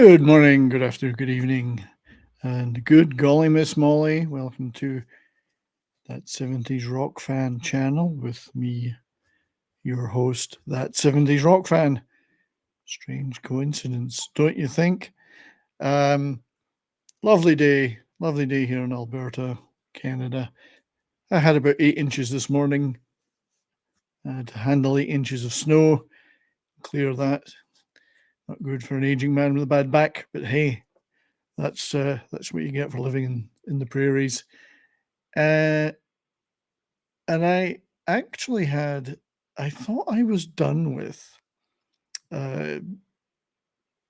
Good morning, good afternoon, good evening, and good golly, Miss Molly. Welcome to that 70s rock fan channel with me, your host, that 70s rock fan. Strange coincidence, don't you think? Um, lovely day here in Alberta, Canada. I had about 8 inches this morning. I had to handle 8 inches of snow, clear that. Not good for an aging man with a bad back, but hey, that's what you get for living in the prairies. Uh, and I actually I thought I was done with uh,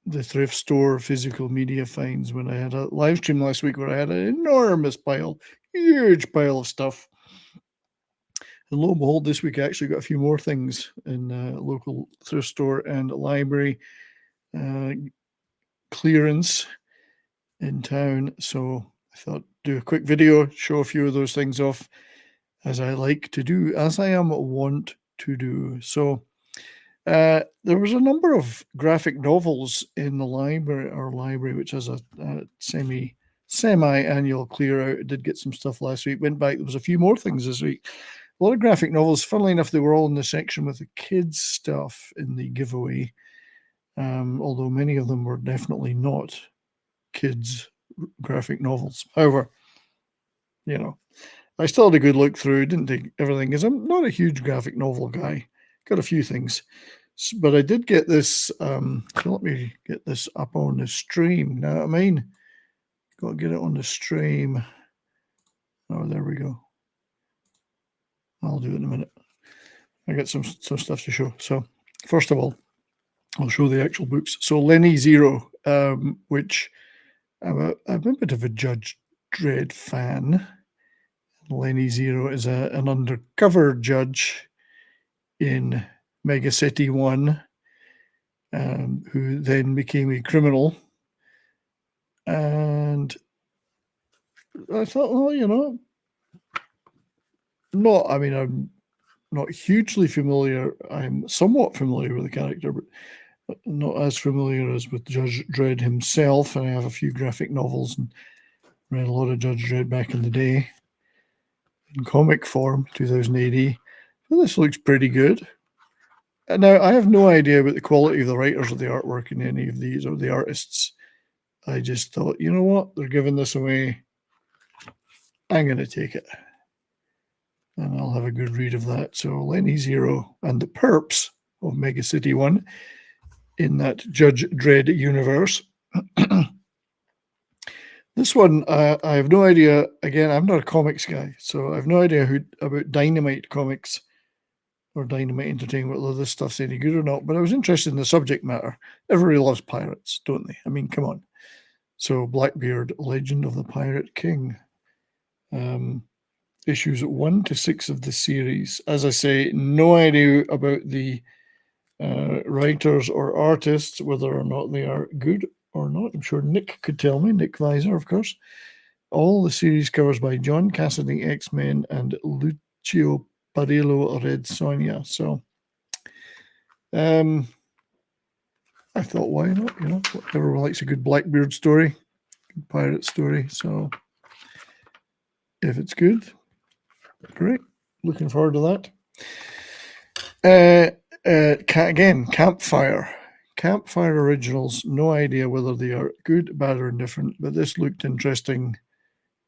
the thrift store physical media finds when I had a live stream last week where I had an enormous huge pile of stuff. And lo and behold, this week I actually got a few more things in a local thrift store and a library clearance in town. So I thought do a quick video, show a few of those things off as I like to do, as I am wont to do. So there was a number of graphic novels in the library, which has a semi-annual clear out. I did get some stuff last week. Went back. There was a few more things this week. A lot of graphic novels. Funnily enough, they were all in the section with the kids stuff in the giveaway. Although many of them were definitely not kids graphic novels. However, I still had a good look through. Didn't take everything, because I'm not a huge graphic novel guy. Got a few things. But I did get this. So let me get this up on the stream. Now, got to get it on the stream. Oh, there we go. I'll do it in a minute. I got some stuff to show. So first of all, I'll show the actual books. So Lenny Zero, which I'm a bit of a Judge Dredd fan. Lenny Zero is an undercover judge in Mega City 1, who then became a criminal. And I thought, well, I'm not hugely familiar. I'm somewhat familiar with the character, but not as familiar as with Judge Dredd himself. And I have a few graphic novels and read a lot of Judge Dredd back in the day in comic form, 2000 AD. Well, this looks pretty good. Now, I have no idea about the quality of the writers or the artwork in any of these or the artists. I just thought, you know what? They're giving this away. I'm going to take it. And I'll have a good read of that. So Lenny Zero and the Perps of Mega City 1 in that Judge Dredd universe. This one, I have no idea. Again, I'm not a comics guy, so I have no idea about Dynamite Comics or Dynamite Entertainment, whether this stuff's any good or not. But I was interested in the subject matter. Everybody loves pirates, don't they? I mean, come on. So Blackbeard, Legend of the Pirate King. Issues 1 to 6 of the series. As I say, no idea about the writers or artists, whether or not they are good or not. I'm sure Nick could tell me, Nick Visor, of course. All the series covers by John Cassidy, X-Men, and Lucio Parillo, Red Sonja. So, I thought, why not? Everyone likes a good Blackbeard story, good pirate story. So, if it's good, great. Looking forward to that. Again, Campfire Originals. No idea whether they are good, bad, or indifferent, but this looked interesting.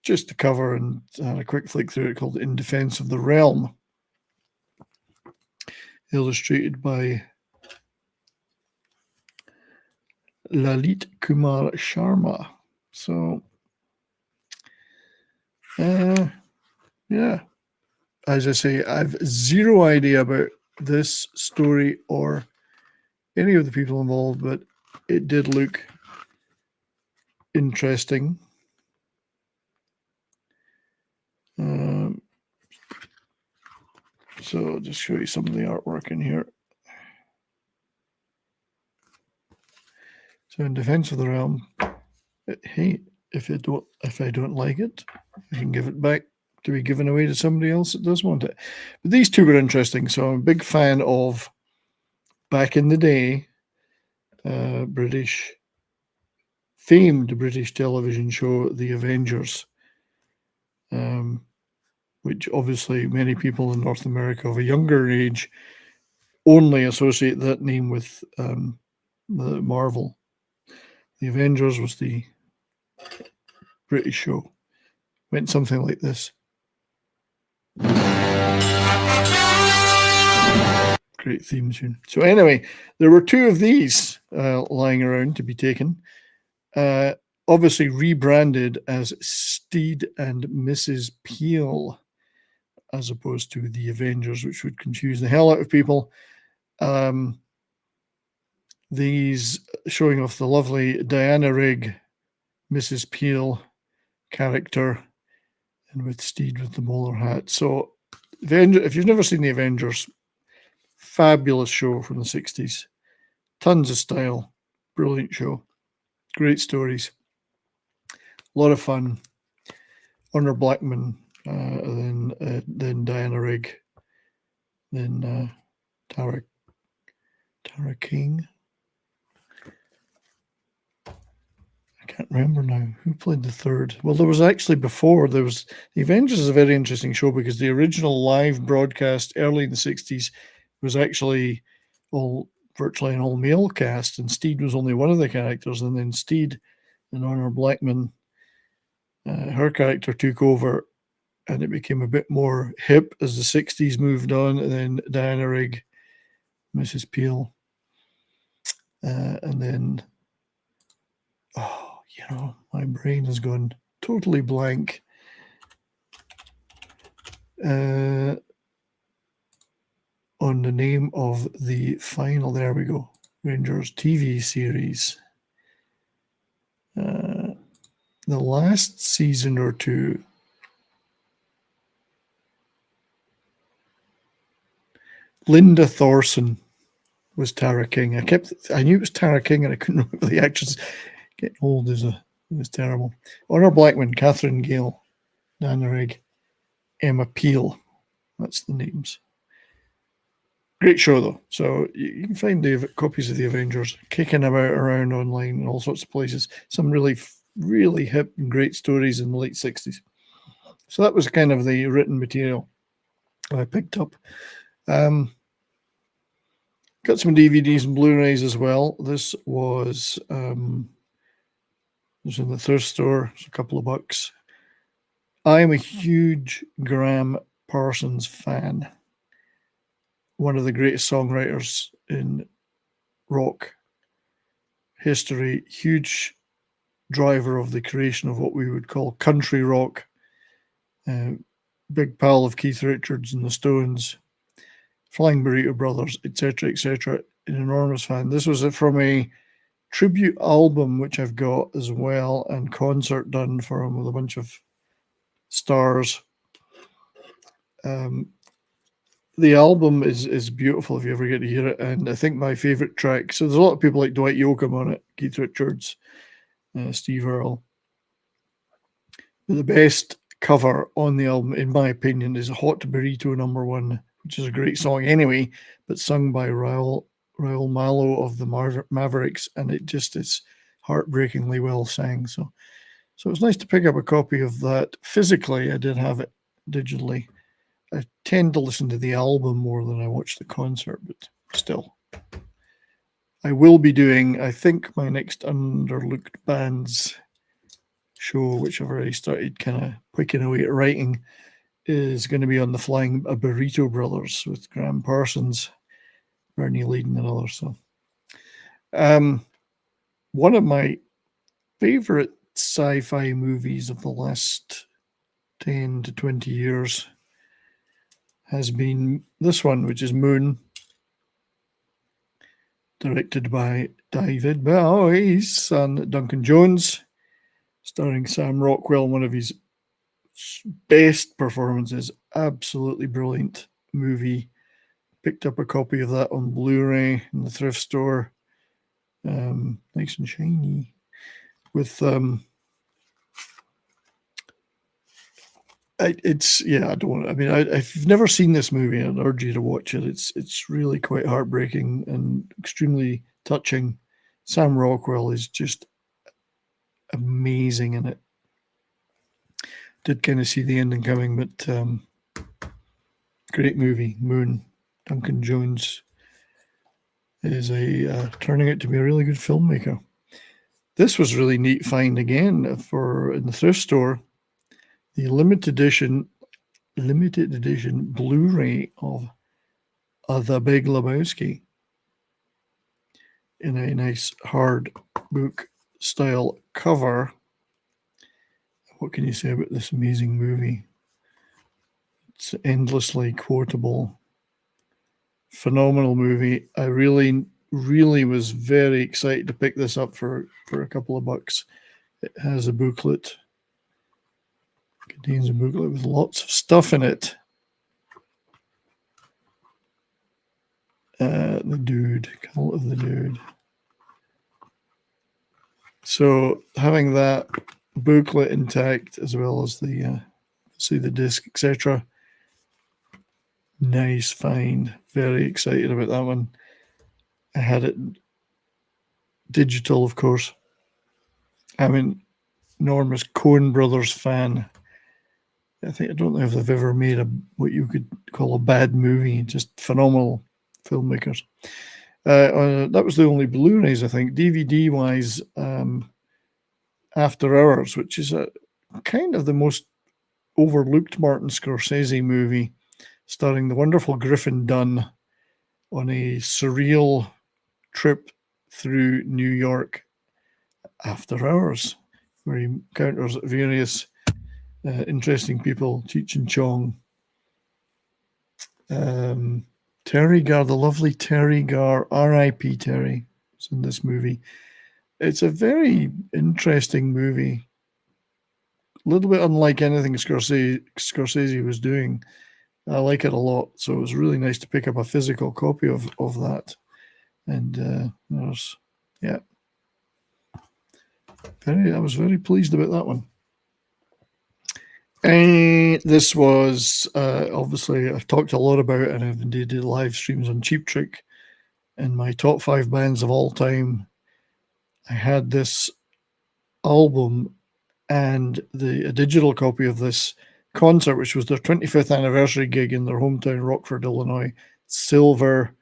Just the cover and a quick flick through it, called In Defense of the Realm. Illustrated by Lalit Kumar Sharma. So, yeah. As I say, I have zero idea about this story or any of the people involved, but it did look interesting. So I'll just show you some of the artwork in here. So In Defense of the Realm, hey, if I don't like it, I can give it back to be given away to somebody else that does want it. But these two were interesting, so I'm a big fan of, back in the day, British famed British television show, The Avengers, which obviously many people in North America of a younger age only associate that name with the Marvel. The Avengers was the British show. Went something like this. Great theme tune. So anyway, there were two of these lying around to be taken. Obviously rebranded as Steed and Mrs. Peel, as opposed to the Avengers, which would confuse the hell out of people. These showing off the lovely Diana Rigg, Mrs. Peel character, and with Steed with the bowler hat. So, if you've never seen the Avengers, fabulous show from the 60s. Tons of style. Brilliant show. Great stories. A lot of fun. Honor Blackman, then Diana Rigg, then Tara King. I can't remember now who played the third. Well, there was actually before. There was The Avengers is a very interesting show because the original live broadcast early in the 60s was actually virtually an all-male cast, and Steed was only one of the characters, and then Steed and Honor Blackman, her character took over, and it became a bit more hip as the 60s moved on, and then Diana Rigg, Mrs. Peel, and then, my brain has gone totally blank. On the name of the final, there we go, Rangers TV series. The last season or two, Linda Thorson was Tara King. I knew it was Tara King and I couldn't remember the actress. Getting old is terrible. Honor Blackman, Catherine Gale, Diana Rigg, Emma Peel. That's the names. Great show though. So you can find the copies of the Avengers kicking about around online in all sorts of places. Some really, really hip and great stories in the late 60s. So that was kind of the written material I picked up. Got some DVDs and Blu-rays as well. This was in the thrift store. It's a couple of bucks. I'm a huge Graham Parsons fan. One of the greatest songwriters in rock history. Huge driver of the creation of what we would call country rock. Big pal of Keith Richards and the Stones, Flying Burrito Brothers, etc., etc. An enormous fan. This was from a tribute album, which I've got as well, and concert done for him with a bunch of stars. The album is beautiful if you ever get to hear it, and I think my favourite track, so there's a lot of people like Dwight Yoakam on it, Keith Richards, Steve Earle. But the best cover on the album, in my opinion, is Hot Burrito No. 1, which is a great song anyway, but sung by Raul Malo of the Mavericks, and it just is heartbreakingly well sang. So it was nice to pick up a copy of that. Physically, I did have it digitally. I tend to listen to the album more than I watch the concert, but still. I will be doing, I think, my next Underlooked Bands show, which I've already started kind of picking away at writing, is going to be on the Flying Burrito Brothers with Graham Parsons, Bernie Leadon and others. So, one of my favorite sci-fi movies of the last 10 to 20 years has been this one, which is Moon, directed by David Bowie's son, Duncan Jones, starring Sam Rockwell, one of his best performances. Absolutely brilliant movie. Picked up a copy of that on Blu-ray in the thrift store. Nice and shiny. With if you've never seen this movie, I'd urge you to watch it. It's really quite heartbreaking and extremely touching. Sam Rockwell is just amazing in it. Did kind of see the ending coming, but great movie. Moon. Duncan Jones is turning out to be a really good filmmaker. This was really neat find again for in the thrift store. The limited edition Blu-ray of The Big Lebowski in a nice hard book style cover. What can you say about this amazing movie? It's endlessly quotable, phenomenal movie. I really was very excited to pick this up for a couple of bucks. It has a booklet. Contains a booklet with lots of stuff in it. The dude, Cult of the Dude. So having that booklet intact as well as the see the disc, etc. Nice find. Very excited about that one. I had it digital, of course. I'm an enormous Coen Brothers fan. I don't know if they've ever made what you could call a bad movie. Just phenomenal filmmakers. That was the only Blu-rays, I think. DVD-wise, After Hours, which is a kind of the most overlooked Martin Scorsese movie, starring the wonderful Griffin Dunne on a surreal trip through New York after hours, where he encounters various interesting people, Cheech and Chong. Terry Garr, the lovely Terry Garr, R.I.P. Terry, is in this movie. It's a very interesting movie. A little bit unlike anything Scorsese was doing. I like it a lot, so it was really nice to pick up a physical copy of that. And I was very pleased about that one. This was obviously I've talked a lot about it, and I've indeed did live streams on Cheap Trick. In my top 5 bands of all time, I had this album and a digital copy of this concert, which was their 25th anniversary gig in their hometown, Rockford, Illinois. Silver.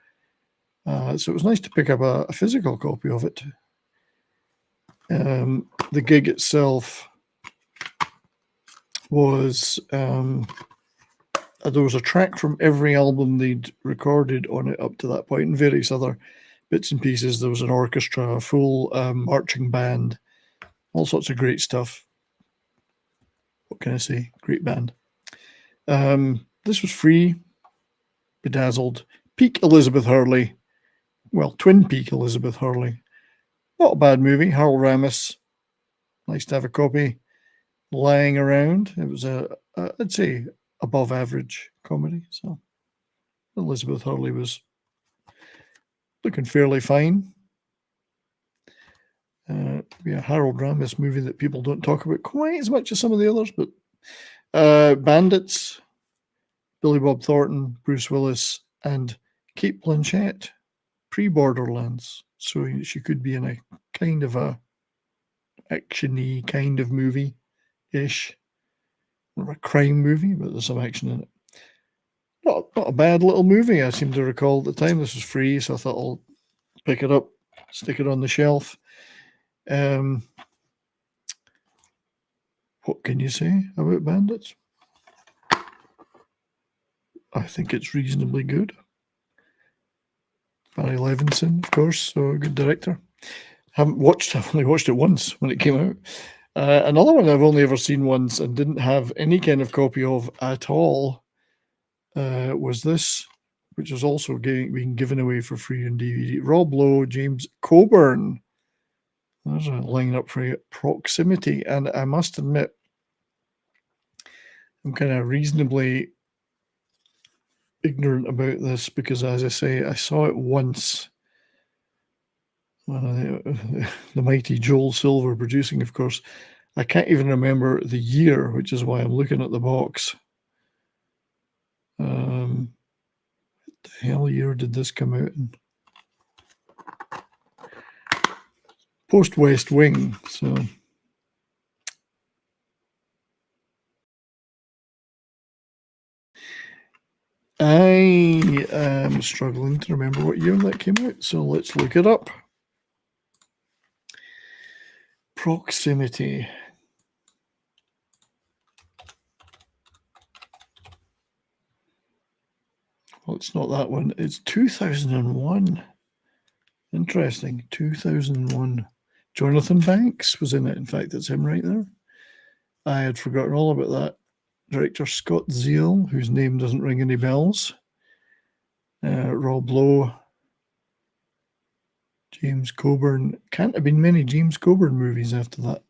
So it was nice to pick up a physical copy of it. The gig itself was there was a track from every album they'd recorded on it up to that point, and various other bits and pieces. There was an orchestra, a full marching band, all sorts of great stuff. What can I say? Great band. This was free. Bedazzled. Peak Elizabeth Hurley. Well, Twin Peak Elizabeth Hurley. Not a bad movie. Harold Ramis. Nice to have a copy lying around. It was I'd say, above average comedy. So Elizabeth Hurley was looking fairly fine. A Harold Ramis movie that people don't talk about quite as much as some of the others, but Bandits, Billy Bob Thornton, Bruce Willis, and Cate Blanchett, pre-Borderlands. So she could be in a kind of a action-y kind of movie-ish. Or a crime movie, but there's some action in it. Not a bad little movie, I seem to recall at the time. This was free, so I thought I'll pick it up, stick it on the shelf. What can you say about Bandits? I think it's reasonably good. Barry Levinson, of course, so a good director. I've only watched it once when it came out. Another one I've only ever seen once and didn't have any kind of copy of at all was this, which was also being given away for free on DVD. Rob Lowe, James Coburn. There's a lineup for you. Proximity. And I must admit, I'm kind of reasonably ignorant about this because, as I say, I saw it once. The mighty Joel Silver producing, of course. I can't even remember the year, which is why I'm looking at the box. What the hell year did this come out in? Post West Wing. So I am struggling to remember what year that came out, so let's look it up. Proximity. Well, it's not that one. It's 2001. Interesting. 2001. Jonathan Banks was in it. In fact, it's him right there. I had forgotten all about that. Director Scott Zeal, whose name doesn't ring any bells. Rob Lowe. James Coburn. Can't have been many James Coburn movies after that.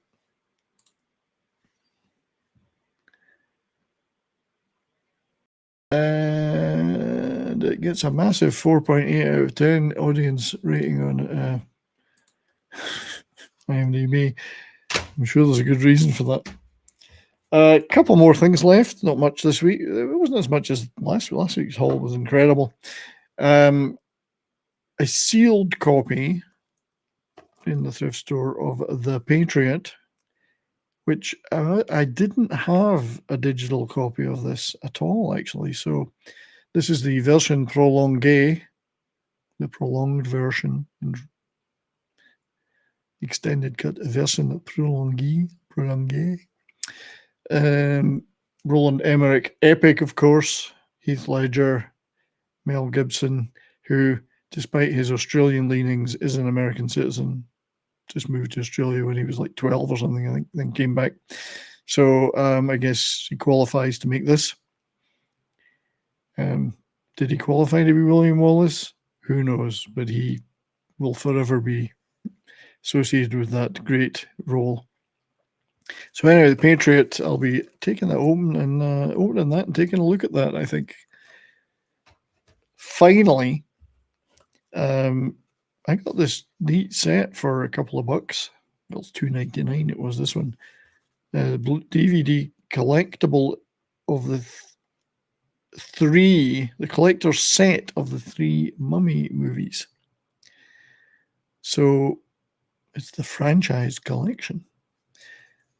And it gets a massive 4.8 out of 10 audience rating on IMDb. I'm sure there's a good reason for that. A couple more things left. Not much this week. It wasn't as much as last week. Last week's haul was incredible. A sealed copy in the thrift store of The Patriot, which I didn't have a digital copy of this at all, actually. So this is the version prolongée, the prolonged version, extended cut version prolongée. Roland Emmerich, epic, of course. Heath Ledger, Mel Gibson, who, despite his Australian leanings, is an American citizen. Just moved to Australia when he was like 12 or something, I think, then came back. So I guess he qualifies to make this. Did he qualify to be William Wallace? Who knows? But he will forever be associated with that great role. So anyway, The Patriot, I'll be taking that opening that and taking a look at that, I think. Finally, I got this neat set for a couple of bucks. Well, it's $2.99. It was this one. DVD collectible of the the collector's set of the 3 Mummy movies. So it's the franchise collection.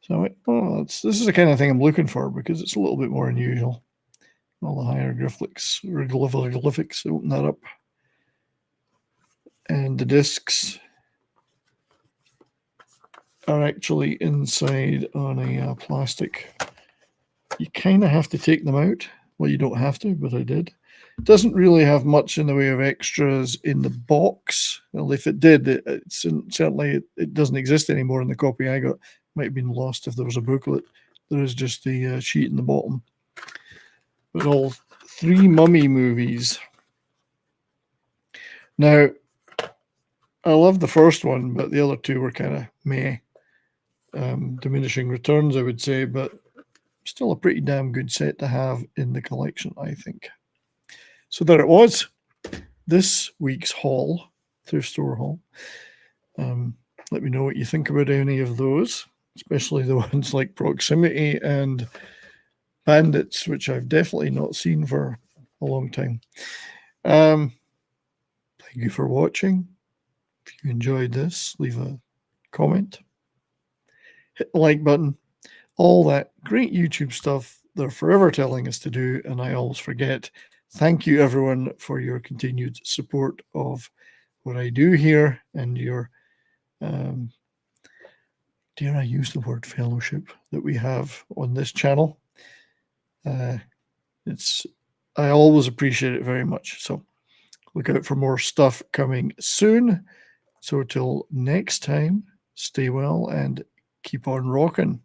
So this is the kind of thing I'm looking for because it's a little bit more unusual. All the hieroglyphics, open that up. And the discs are actually inside on a plastic. You kind of have to take them out. Well, you don't have to, but I did. It doesn't really have much in the way of extras in the box. Well, if it did, certainly it doesn't exist anymore in the copy I got. Might have been lost if there was a booklet. There is just the sheet in the bottom. But all 3 Mummy movies. Now, I love the first one, but the other 2 were kind of meh. Diminishing returns, I would say, but still a pretty damn good set to have in the collection, I think. So there it was. This week's haul, thrift store haul. Let me know what you think about any of those, especially the ones like Proximity and Bandits, which I've definitely not seen for a long time. Thank you for watching. If you enjoyed this, leave a comment. Hit the like button. All that great YouTube stuff they're forever telling us to do, and I always forget. Thank you, everyone, for your continued support of what I do here and your, dare I use the word fellowship that we have on this channel. I always appreciate it very much. So look out for more stuff coming soon. So till next time, stay well and keep on rocking.